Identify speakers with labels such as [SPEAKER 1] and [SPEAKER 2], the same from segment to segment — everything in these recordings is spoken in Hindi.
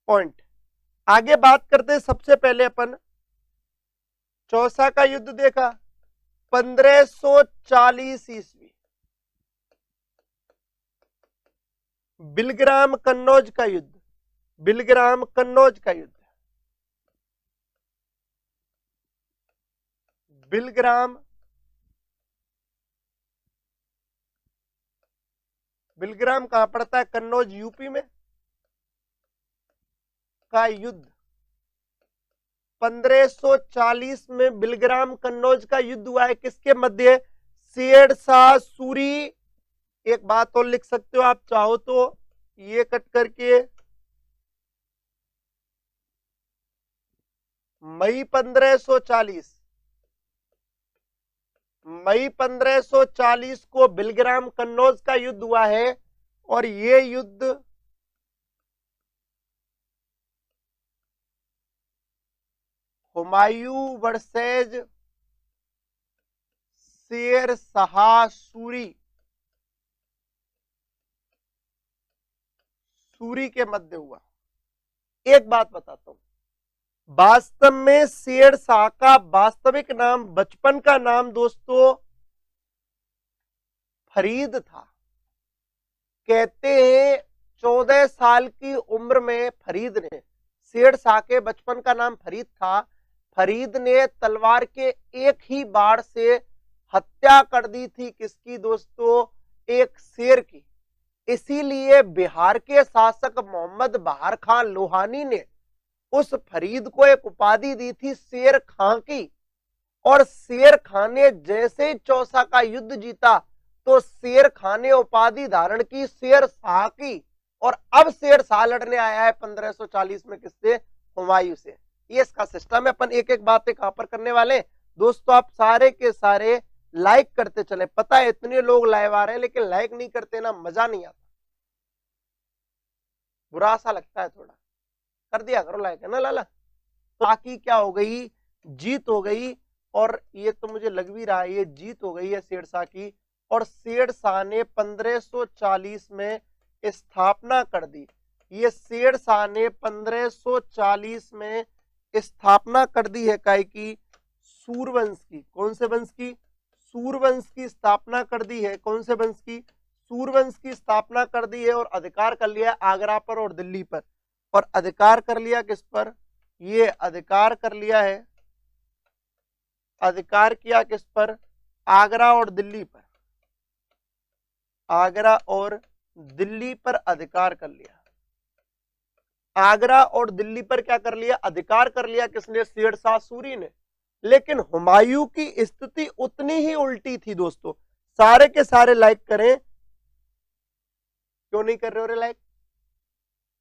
[SPEAKER 1] पॉइंट। आगे बात करते हैं, सबसे पहले अपन चौसा का युद्ध देखा 1540 ईस्वी, बिलग्राम कन्नौज का युद्ध, बिलग्राम कन्नौज का युद्ध, बिलग्राम बिलग्राम कहां पड़ता है? कन्नौज यूपी में का युद्ध 1540 में बिलग्राम कन्नौज का युद्ध हुआ है। किसके मध्य? शेरशाह सूरी। एक बात और लिख सकते हो आप चाहो तो, ये कट करके मई 1540 को बिलग्राम कन्नौज का युद्ध हुआ है। और ये युद्ध हुमायूं वर्सेज शेरशाह सूरी के मध्य हुआ। एक बात बताता हूं, वास्तव में शेरशाह का वास्तविक नाम, बचपन का नाम दोस्तों फरीद था। कहते हैं 14 साल की उम्र में फरीद ने, शेरशाह के बचपन का नाम फरीद था, फरीद ने तलवार के एक ही बाण से हत्या कर दी थी। किसकी दोस्तों? एक शेर की। इसीलिए बिहार के शासक मोहम्मद बहार खान लोहानी ने उस फरीद को एक उपाधि दी थी शेर खां की। और शेर खां ने जैसे ही चौसा का युद्ध जीता तो शेर खां ने उपाधि धारण की शेरशाह की। और अब शेरशाह लड़ने आया है 1540 में किससे? हुमायूं से। ये इसका सिस्टम है। अपन एक एक बातें कहां पर करने वाले दोस्तों, आप सारे के सारे लाइक करते चले। पता है इतने लोग लाइव आ रहे हैं लेकिन लाइक नहीं करते ना, मजा नहीं आता, बुरा सा लगता है थोड़ा। कर दिया करो लाइक, है ना लाला। तो बाकी क्या हो गई? जीत हो गई। और ये तो मुझे लग भी रहा है ये जीत हो गई है शेरशाह की। और शेरशाह ने 1540 में स्थापना कर दी। ये शेरशाह ने 1540 में स्थापना कर दी है काय की? सूरवंश की। कौन से वंश की? सूरवंश की स्थापना कर दी है। कौन से वंश की? सूरवंश की स्थापना कर दी है। और अधिकार कर लिया आगरा पर और दिल्ली पर। और अधिकार कर लिया किस पर? ये अधिकार कर लिया है, अधिकार किया किस पर? आगरा और दिल्ली पर। आगरा और दिल्ली पर अधिकार कर लिया। आगरा और दिल्ली पर क्या कर लिया? अधिकार कर लिया। किसने? शेरशाह सूरी ने। लेकिन हुमायूं की स्थिति उतनी ही उल्टी थी दोस्तों। सारे के सारे लाइक करें। क्यों नहीं कर रहे हो रे लाइक?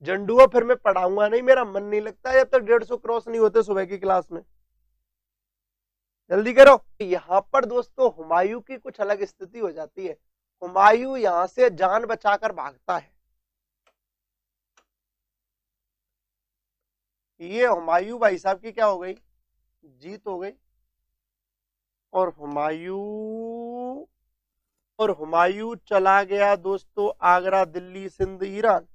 [SPEAKER 1] झंडुआ फिर मैं पढ़ाऊंगा नहीं, मेरा मन नहीं लगता जब तक 150 क्रॉस नहीं होते सुबह की क्लास में। जल्दी करो। यहां पर दोस्तों हुमायूं की कुछ अलग स्थिति हो जाती है। हुमायूं यहां से जान बचाकर भागता है। ये हुमायूं भाई साहब की क्या हो गई? जीत हो गई। और हुमायूं चला गया दोस्तों आगरा, दिल्ली, सिंध, ईरान।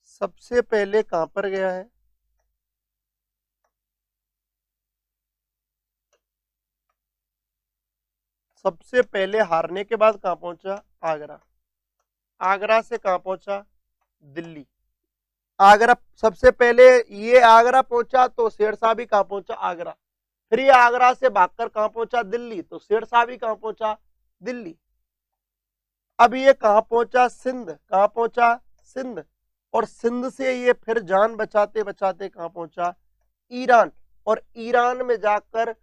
[SPEAKER 1] सबसे पहले कहां पर गया है? सबसे पहले हारने के बाद कहां पहुंचा? आगरा। आगरा से कहां पहुंचा? दिल्ली। आगरा सबसे पहले ये आगरा पहुंचा तो शेरशाह भी कहां पहुंचा? आगरा। फिर ये आगरा से भागकर कहां पहुंचा? दिल्ली। तो शेरशाह भी कहां पहुंचा? दिल्ली। अब ये कहां पहुंचा? सिंध। कहां पहुंचा? सिंध। और सिंध से ये फिर जान बचाते बचाते कहां पहुंचा? ईरान। और ईरान में जाकर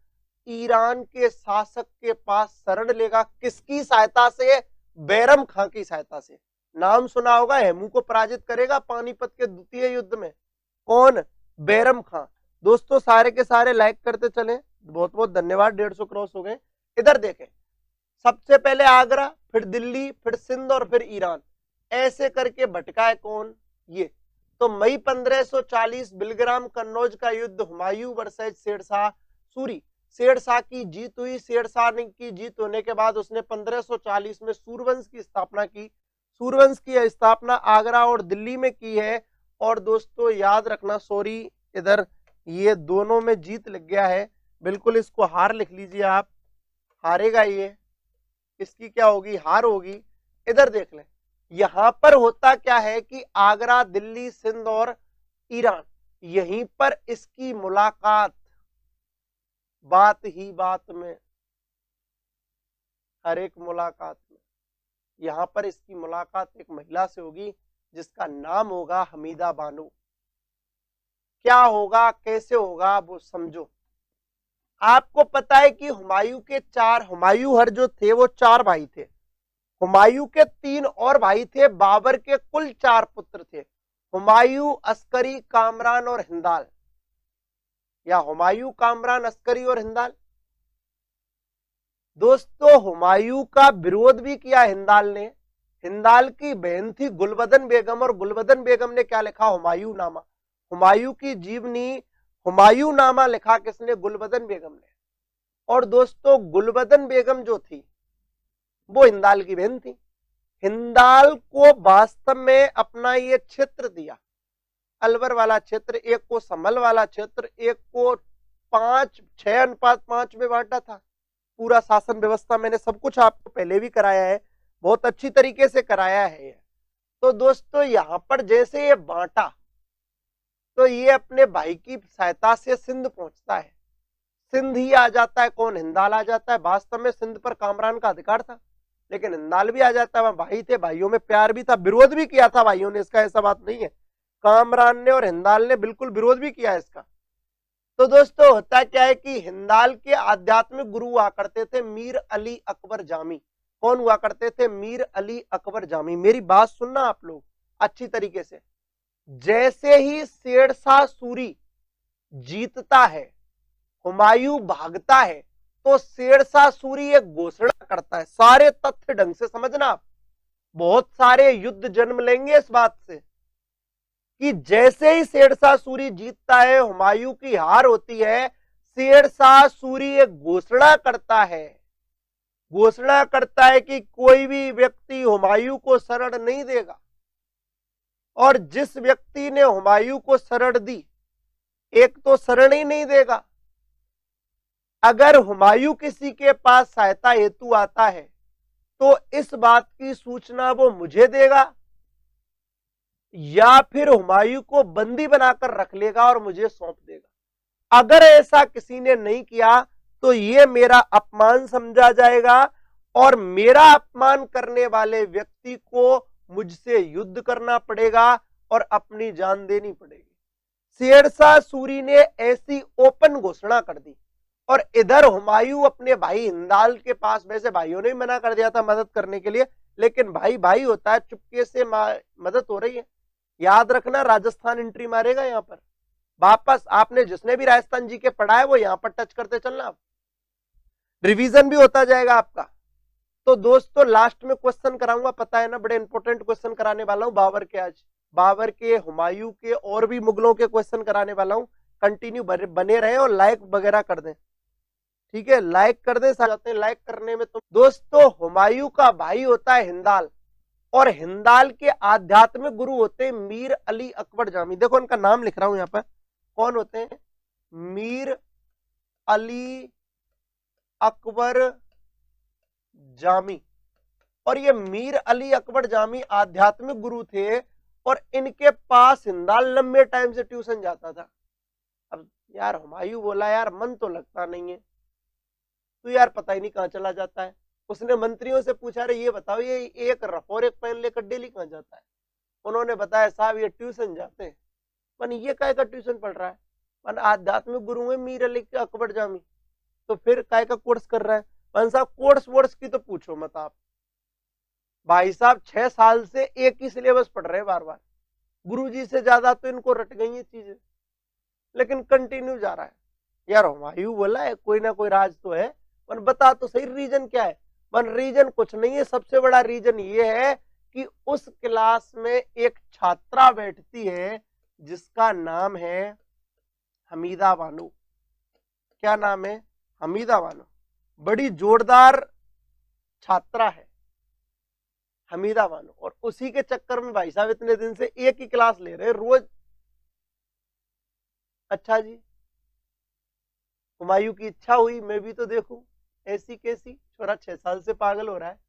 [SPEAKER 1] ईरान के शासक के पास शरण लेगा। किसकी सहायता से? बैरम खां की सहायता से। नाम सुना होगा, हेमू को पराजित करेगा पानीपत के द्वितीय युद्ध में। कौन? बैरम खां। दोस्तों सारे के सारे लाइक करते चले, बहुत बहुत धन्यवाद। 150 क्रॉस हो गए। इधर देखें, सबसे पहले आगरा, फिर दिल्ली, फिर सिंध और फिर ईरान, ऐसे करके भटका है कौन? ये। तो मई 1540 बिलग्राम कन्नौज का युद्ध हुमायूं वर्सेज शेरशाह सूरी। शेरशाह की जीत हुई। शेरशाह की जीत होने के बाद उसने 1540 में सूर्यवंश की स्थापना की। सूर्यवंश की स्थापना आगरा और दिल्ली में की है। और दोस्तों याद रखना, सॉरी इधर ये दोनों में जीत लग गया है, बिल्कुल इसको हार लिख लीजिए आप, हारेगा ये, इसकी क्या होगी, हार होगी। इधर देख लें, यहां पर होता क्या है कि आगरा, दिल्ली, सिंध और ईरान, यहीं पर इसकी मुलाकात, बात ही बात में, हर एक मुलाकात में यहां पर इसकी मुलाकात एक महिला से होगी जिसका नाम होगा हमीदा बानो। क्या होगा, कैसे होगा, वो समझो। आपको पता है कि हुमायूं के हुमायूं हर जो थे वो 4 भाई थे। हुमायूं के 3 और भाई थे, बाबर के कुल 4 पुत्र थे, हुमायूं, अस्करी, कामरान और हिंदाल, या हुमायूं, कामरान, अस्करी और हिंदाल। दोस्तों हुमायूं का विरोध भी किया हिंदाल ने। हिंदाल की बहन थी गुलबदन बेगम, और गुलबदन बेगम ने क्या लिखा, हुमायूं नामा। हुमायूं की जीवनी हुमायूं नामा लिखा किसने, गुलबदन बेगम ने। और दोस्तों गुलबदन बेगम जो थी वो हिंदाल की बहन थी। हिंदाल को वास्तव में अपना ये क्षेत्र दिया, अलवर वाला क्षेत्र, एक को संभल वाला क्षेत्र, एक को 6:5 में बांटा था। पूरा शासन व्यवस्था मैंने सब कुछ आपको पहले भी कराया है, बहुत अच्छी तरीके से कराया है। तो दोस्तों यहां पर जैसे ये बांटा तो ये अपने भाई की सहायता से सिंध पहुंचता है। सिंध ही आ जाता है, कौन, हिंदाल आ जाता है। वास्तव में सिंध पर कामरान का अधिकार था, लेकिन हिंदाल भी आ जाता है, वहां भाई थे, भाइयों में प्यार भी था, विरोध भी किया था भाइयों ने, इसका ऐसा बात नहीं है, कामरान ने और हिंदाल ने बिल्कुल विरोध भी किया इसका। तो दोस्तों होता क्या है कि हिंदाल के आध्यात्मिक गुरु हुआ करते थे मीर अली अकबर जामी। कौन हुआ करते थे, मीर अली अकबर जामी। मेरी बात सुनना आप लोग अच्छी तरीके से। जैसे ही शेरशाह सूरी जीतता है, हुमायूं भागता है, तो शेरशाह सूरी एक घोषणा करता है, सारे तथ्य ढंग से समझना आप, बहुत सारे युद्ध जन्म लेंगे इस बात से, कि जैसे ही शेरशाह सूरी जीतता है, हुमायूं की हार होती है, शेरशाह सूरी एक घोषणा करता है, घोषणा करता है कि कोई भी व्यक्ति हुमायूं को शरण नहीं देगा। और जिस व्यक्ति ने हुमायूं को शरण दी, एक तो शरण ही नहीं देगा, अगर हुमायूं किसी के पास सहायता हेतु आता है तो इस बात की सूचना वो मुझे देगा, या फिर हुमायूं को बंदी बनाकर रख लेगा और मुझे सौंप देगा। अगर ऐसा किसी ने नहीं किया तो ये मेरा अपमान समझा जाएगा, और मेरा अपमान करने वाले व्यक्ति को मुझसे युद्ध करना पड़ेगा और अपनी जान देनी पड़ेगी। शेरशाह सूरी ने ऐसी ओपन घोषणा कर दी। और इधर हुमायूं अपने भाई हिंदाल के पास, वैसे भाइयों ने भी मना कर दिया था मदद करने के लिए, लेकिन भाई भाई होता है, चुपके से मदद हो रही है। याद रखना, राजस्थान एंट्री मारेगा यहां पर वापस। आपने जिसने भी राजस्थान जी के पढ़ा है वो यहां पर टच करते चलना, रिवीजन भी होता जाएगा आपका। तो दोस्तों लास्ट में क्वेश्चन कराऊंगा, पता है ना, बड़े इंपॉर्टेंट क्वेश्चन कराने वाला हूं बाबर के, आज बाबर के, हुमायूं के और भी मुगलों के क्वेश्चन कराने वाला हूं। कंटिन्यू बने रहे और लाइक वगैरह कर दें, ठीक है, लाइक कर दें, जाते हैं लाइक करने में। तो दोस्तों हुमायूं का भाई होता है हिंदाल, और हिंदाल के आध्यात्मिक गुरु होते हैं मीर अली अकबर जामी। देखो उनका नाम लिख रहा हूं यहां पर, कौन होते हैं, मीर अली अकबर जामी। और ये मीर अली अकबर जामी आध्यात्मिक गुरु थे, और इनके पास हिंदाल लंबे टाइम से ट्यूशन जाता था। अब यार हुमायूं बोला, यार मन तो लगता नहीं है, तो यार पता ही नहीं कहां चला जाता है। उसने मंत्रियों से पूछा, अरे ये बताओ, ये एक रफ और एक पेन लेकर डेली कहां जाता है। उन्होंने बताया, साहब ये ट्यूशन जाते हैं। मन ये काय का ट्यूशन पढ़ रहा है, मन आध्यात्मिक गुरु है मीर अली अकबर जामी, तो फिर काय का कोर्स कर रहा है। मन साहब कोर्स वोर्स की तो पूछो मत आप, भाई साहब 6 साल से एक ही सिलेबस पढ़ रहे हैं बार बार, गुरुजी से ज्यादा तो इनको रट गई ये चीजें, लेकिन कंटिन्यू जा रहा है। यार हुमायूं बोला है कोई ना कोई राज तो है, पर बता तो सही रीजन क्या है। पर रीजन कुछ नहीं है, सबसे बड़ा रीजन ये है कि उस क्लास में एक छात्रा बैठती है जिसका नाम है हमीदा बानो। क्या नाम है, हमीदा बानो बड़ी जोरदार छात्रा है हमीदा बानो, और उसी के चक्कर में भाई साहब इतने दिन से एक ही क्लास ले रहे रोज। अच्छा जी, हुमायूं की इच्छा हुई मैं भी तो देखूं, ऐसी कैसी, छोरा 6 साल से पागल हो रहा है।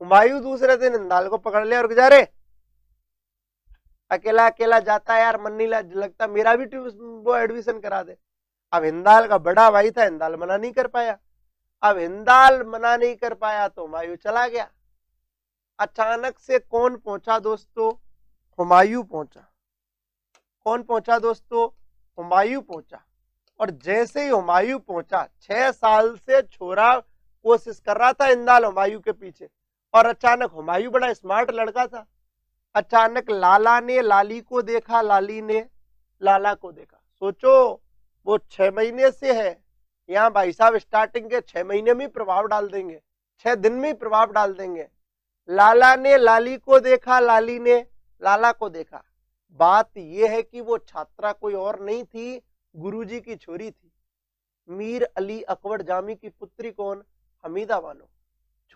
[SPEAKER 1] हुमायूं दूसरे दिन इंदाल को पकड़ लिया और जा रे, अकेला अकेला जाता है यार, मन नहीं लगता, मेरा भी वो एडमिशन करा दे। अब हिंदाल का बड़ा भाई था, हिंदाल मना नहीं कर पाया। अब हिंदाल मना नहीं कर पाया तो हुमायूं चला गया। अचानक से कौन पहुंचा दोस्तों? हुमायूं पहुंचा। कौन पहुंचा दोस्तों? हुमायूं पहुंचा। और जैसे ही हुमायूं पहुंचा, 6 साल से छोरा कोशिश कर रहा था हिंदाल हुमायूं के पीछे, और अचानक हुमायूं बड़ा स्मार्ट लड़का था, अचानक लाला ने लाली को देखा, लाली ने लाला को देखा। सोचो वो 6 महीने से है यहाँ भाई साहब, स्टार्टिंग के 6 महीने में प्रभाव डाल देंगे, 6 दिन में प्रभाव डाल देंगे। लाला ने लाली को देखा, लाली ने लाला को देखा। बात यह है कि वो छात्रा कोई और नहीं थी, गुरुजी की छोरी थी, मीर अली अकबर जामी की पुत्री। कौन? हमीदा बानो।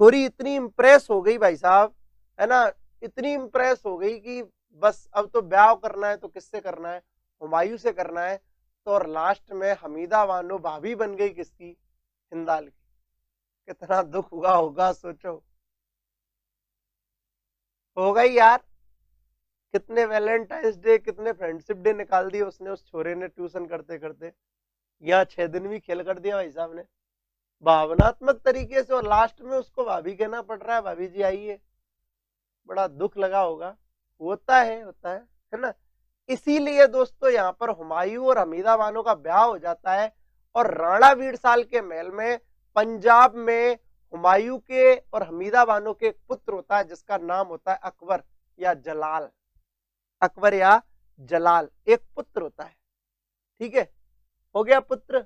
[SPEAKER 1] छोरी इतनी इंप्रेस हो गई भाई साहब, है ना, इतनी इंप्रेस हो गई कि बस अब तो ब्याह करना है तो किससे करना है? हुमायूं से करना है। तो और लास्ट में हमीदा बानो भाभी बन गई किसकी? हिंदाल की। कितना दुख हुआ होगा सोचो। हो गई यार, कितने वैलेंटाइंस डे, कितने फ्रेंडशिप डे निकाल दिए उसने, उस छोरे ने ट्यूशन करते करते। यहाँ 6 दिन भी खेल कर दिया भाई साहब ने भावनात्मक तरीके से, और लास्ट में उसको भाभी कहना पड़ रहा है, भाभी जी आइए। बड़ा दुख लगा होगा। होता है ना। इसीलिए दोस्तों यहाँ पर हुमायूं और हमीदा बानो का ब्याह हो जाता है, और राणा वीरसाल के महल में पंजाब में हुमायूं के और हमीदा बानो के एक पुत्र होता है जिसका नाम होता है अकबर या जलाल। अकबर या जलाल एक पुत्र होता है। ठीक है, हो गया पुत्र,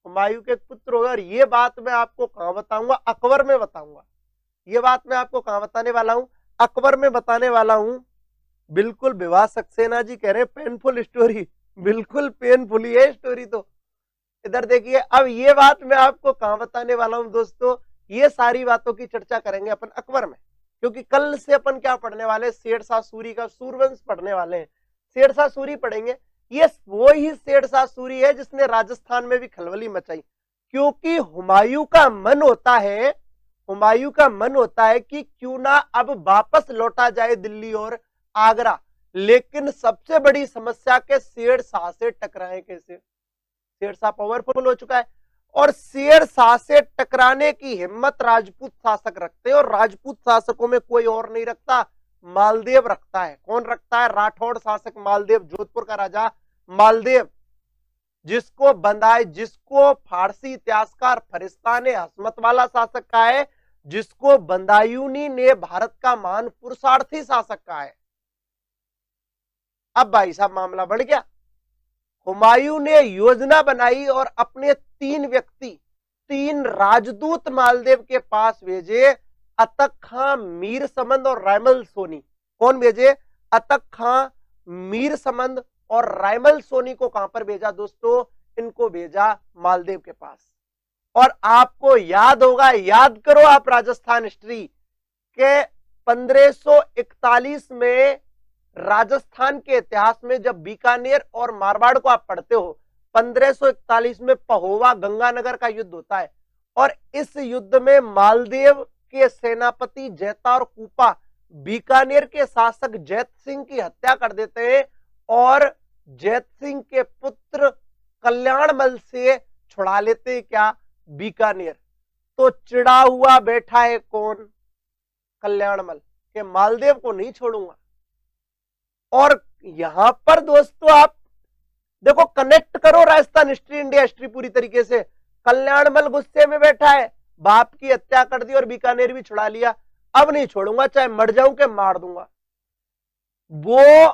[SPEAKER 1] हुमायूं के एक पुत्र होगा। और ये बात मैं आपको कहां बताऊंगा? अकबर में बताऊंगा। ये बात मैं आपको कहां बताने वाला हूं? अकबर में बताने वाला हूं। बिल्कुल विवाह सक्सेना जी कह रहे हैं पेनफुल स्टोरी, बिल्कुल पेनफुल ही है स्टोरी। तो इधर देखिए, अब ये बात मैं आपको कहां बताने वाला हूं दोस्तों? ये सारी बातों की चर्चा करेंगे अपन अकबर में, क्योंकि कल से अपन क्या पढ़ने वाले? शेरशाह सूरी का सूरवंश पढ़ने वाले हैं। शेरशाह सूरी पढ़ेंगे। ये वो ही शेरशाह सूरी है जिसने राजस्थान में भी खलबली मचाई, क्योंकि हुमायूं का मन होता है, हुमायूं का मन होता है कि क्यों ना अब वापस लौटा जाए दिल्ली और आगरा, लेकिन सबसे बड़ी समस्या के शेरशाह से टकराए कैसे? शेरशाह पावरफुल हो चुका है, और शेरशाह से टकराने की हिम्मत राजपूत शासक रखते हैं, और राजपूत शासकों में कोई और नहीं रखता, मालदेव रखता है। कौन रखता है? राठौड़ शासक मालदेव, जोधपुर का राजा मालदेव, जिसको बंदाए, जिसको फारसी इतिहासकार फरिश्ता ने हसमत वाला शासक कहा है, जिसको बंदायूनी ने भारत का महान पुरुषार्थी शासक कहा है। अब भाई साहब मामला बढ़ गया। हुमायूं ने योजना बनाई और अपने 3 व्यक्ति, 3 राजदूत मालदेव के पास भेजे, अतक खां, मीर समंद और रायमल सोनी। कौन भेजे? अतक खां, मीर समंद और रायमल सोनी को कहां पर भेजा दोस्तों? इनको भेजा मालदेव के पास। और आपको याद होगा, याद करो आप राजस्थान हिस्ट्री के 1541 में राजस्थान के इतिहास में जब बीकानेर और मारवाड़ को आप पढ़ते हो, 1541 में पहोवा गंगानगर का युद्ध होता है, और इस युद्ध में मालदेव के सेनापति जैता और कूपा बीकानेर के शासक जैत सिंह की हत्या कर देते हैं, और जैत सिंह के पुत्र कल्याणमल से छुड़ा लेते हैं क्या? बीकानेर। तो चिड़ा हुआ बैठा है कौन? कल्याणमल, के मालदेव को नहीं छोड़ूंगा। और यहां पर दोस्तों आप देखो, कनेक्ट करो राजस्थान हिस्ट्री, इंडिया हिस्ट्री पूरी तरीके से। कल्याणमल गुस्से में बैठा है, बाप की हत्या कर दी और बीकानेर भी छुड़ा लिया, अब नहीं छोड़ूंगा, चाहे मर जाऊं के मार दूंगा। वो